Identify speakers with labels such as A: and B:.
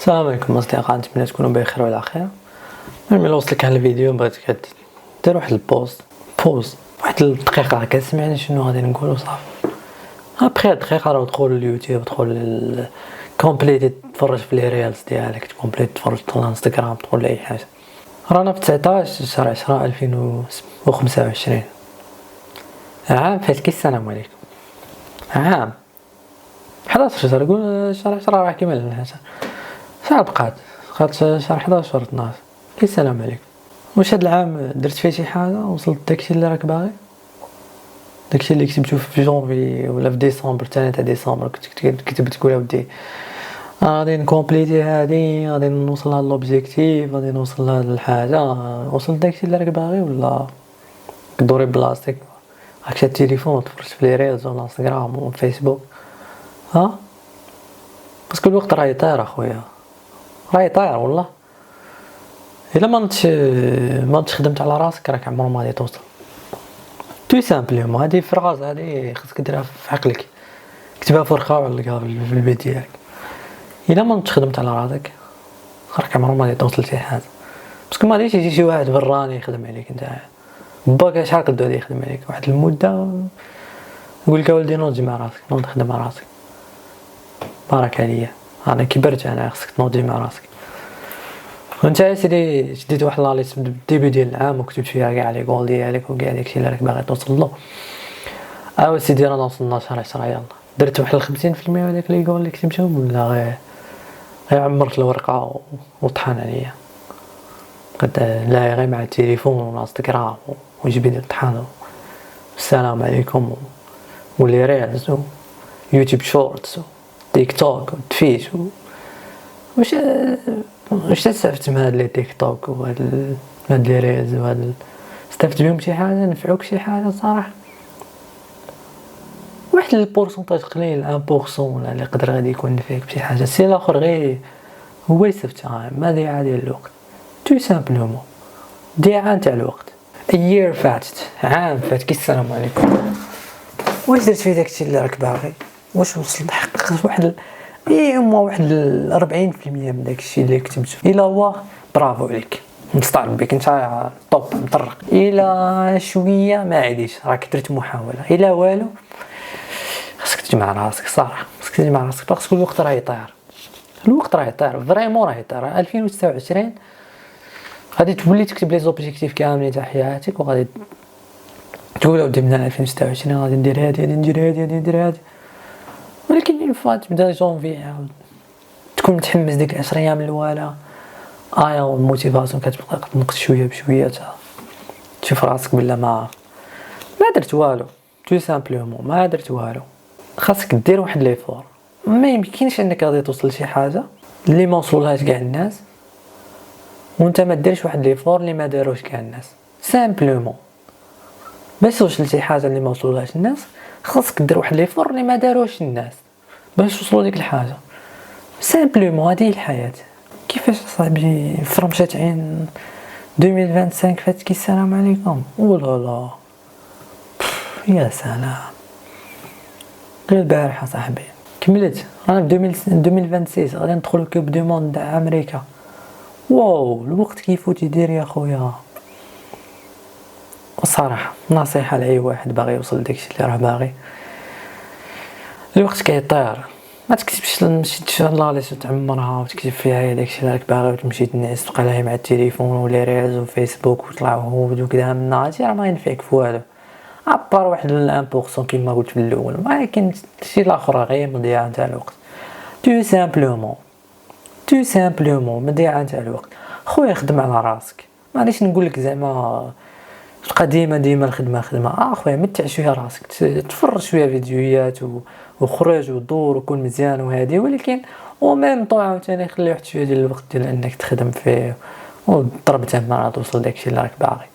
A: السلام عليكم اصدقائي، نتمنى تكونوا بخير وعلى خير. المهم الا وصلك هذا الفيديو بغيتك دير واحد بوز واحد الدقيقه هكا تسمعني شنو غادي نقول وصافي. ابخي دقيقه راه دخل اليوتيوب، دخل كومبليتي تفرج في لي ريلز ديالك، كومبليتي تفرج في الانستغرام، تدخل لاي حاجه. رانا في 19 شهر 10 2025 عام فاتك. السلام عليكم. عام 11 شهر، قول شهر 10 راه كيما شحال بقات شهر 11 12. السلام عليكم. واش هاد العام درت فيه شي حاجه؟ وصلت داكشي اللي راك باغي؟ داكشي اللي كتبتو في جونفي ولا في ديسمبر، الثاني تاع ديسمبر كتبت تقول اودي غادي نكومبليتي هادي، غادي نوصل لهاد لوبجيكتيف، غادي نوصل لهاد الحاجه، وصلت داكشي اللي راك باغي ولا كدوري بلاصتك هاك شاد التليفون تفرج في لي ريلز ولا انستغرام وفيسبوك؟ باسكو الوقت راه يطير اخويا، راه يطير والله. الا ما نتش خدمت على راسك راك عمرو ما غادي توصل. تو سامبلومون هادي فراز، هادي خاصك ديرها في عقلك، كتبها فرخه وعلقها في البيت ديالك. الا ما نتش خدمت على راسك راك عمرو ما غادي توصل لشي حاجه، باسكو ما غاديش يجي شي واحد براني يخدم عليك. نتايا باك شحال قدو غادي يخدم عليك واحد المده، نقول لك اولدي نوض مع راسك، نوض خدم مع راسك. بارك عليا انا كبرت، انا خصك تنوضي مع راسك. وانت سيدي شديت واحد لا ليست بالديبي ديال العام وكتبت فيها كاع لي غول ديالك وكاع داكشي اللي راك باغي توصل له. سيدي رانا وصلنا شهر 10، يلا درت واحد 50% من داك لي غول اللي كتبتهم ولا غير عمرت الورقه وطحن عليا؟ قد لا غير مع التليفون والانستغرام وجبيني طحن. السلام عليكم. ولي ريلز يوتيوب شورتس تيك توك وتفيش واش استفدت من هاد لي تيك توك وهاد لي ريلز وهاد استفدت بهم شي حاجه؟ نفعوك شي حاجه صراحه؟ واحد البورسونتاج قليل 1% ولا اللي يقدر غادي يكون نفعك بشي حاجه، سي الاخر غير هو يستفدها مضيعه ديال الوقت. تو سامبلومون ضياعه تاع الوقت. ايير فاتت، عام فات. السلام عليكم. واش درت في داكشي اللي راك باغي؟ واش وصلت حققت واحد واحد 40% من داكشي اللي كتبته؟ الا هو برافو عليك، مستعرب بك، انت طوب مطرق. الا شويه ما عاديش، راك درت محاوله. الا والو خاصك تجمع راسك صراحه، خاصك تجمع راسك باسكو الوقت راه يطير. الوقت راه يطير فريمون، راه يطير. 2029 غادي تولي تكتب لي زوبجيكتيف كاملين تاع حياتك وغادي تقول اودي من 2026 غادي ندير هادي، غادي ندير هادي، غادي ندير هادي. ولكن اون فوا تبدا جونفي عاود تكون متحمس ديك 10 ايام الاولى، والموتيفاسيون كتبقى تنقص شويه بشويه، تشوف راسك بلا ما درت والو. تو سامبلومون ما درت والو. خاصك دير واحد ليفور. ما يمكنش انك غادي توصل لشي حاجه اللي ما وصلولهاش كاع الناس وانت ما ديرش واحد ليفور اللي ما داروش كاع الناس. سامبلومون باش توصل لشي حاجه اللي ما وصلولهاش الناس خاصك دير واحد ليفور اللي ما داروش الناس باش توصلوا لديك الحاجه. سامبلومون هذه الحياه. كيفاش صاحبي فرمشات عين 2025 فاتك؟ السلام عليكم. ولا يا سلام، غير البارحه صاحبي كملت. انا في 2026 غادي ندخل كوب دو موند تاع امريكا. واو الوقت كيفوت يدير يا خويا. الصراحه نصيحه لاي واحد باغي يوصل لداكشي اللي راه باغي، الوقت كيطير. ما تكتبش مشيت الله لا تعمرها وتكتب فيها داكشي اللي راك باغي وتمشي تنعس تبقى لها مع التليفون ولا ريلز وفيسبوك وطلع هود وكذا من هادشي راه ما ينفعك في والو، ابار واحد 1% كيما قلت في الاول. ولكن شي الاخر غير مضيعه تاع الوقت. تو سامبلومون مضيعه تاع الوقت. خويا خدم على راسك، معليش نقول لك زعما تبقى ديما الخدمه خويا متع شويه راسك، تفرج شويه فيديوهات وخرج ودور وكون مزيان وهادي، ولكن وميم طو عاوتاني خلي واحد شويه ديال الوقت ديال انك تخدم فيه وضرب تما توصل داكشي اللي راك باغي.